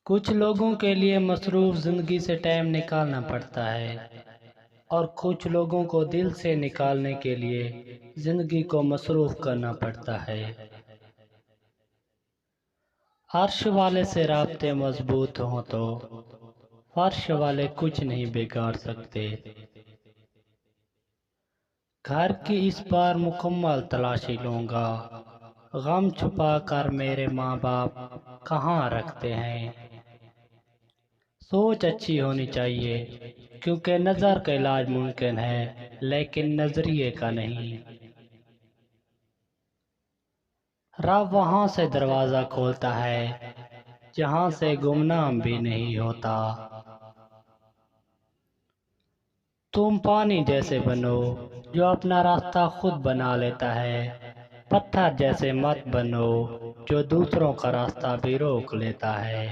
کچھ لوگوں کے لیے مصروف زندگی سے ٹائم نکالنا پڑتا ہے اور کچھ لوگوں کو دل سے نکالنے کے لیے زندگی کو مصروف کرنا پڑتا ہے۔ عرش والے سے رابطے مضبوط ہوں تو فرش والے کچھ نہیں بگاڑ سکتے۔ گھر کی اس بار مکمل تلاشی لوں گا، غم چھپا کر میرے ماں باپ کہاں رکھتے ہیں۔ سوچ اچھی ہونی چاہیے کیونکہ نظر کا علاج ممکن ہے لیکن نظریے کا نہیں۔ رب وہاں سے دروازہ کھولتا ہے جہاں سے گمنام بھی نہیں ہوتا۔ تم پانی جیسے بنو جو اپنا راستہ خود بنا لیتا ہے، پتھر جیسے مت بنو جو دوسروں کا راستہ بھی روک لیتا ہے۔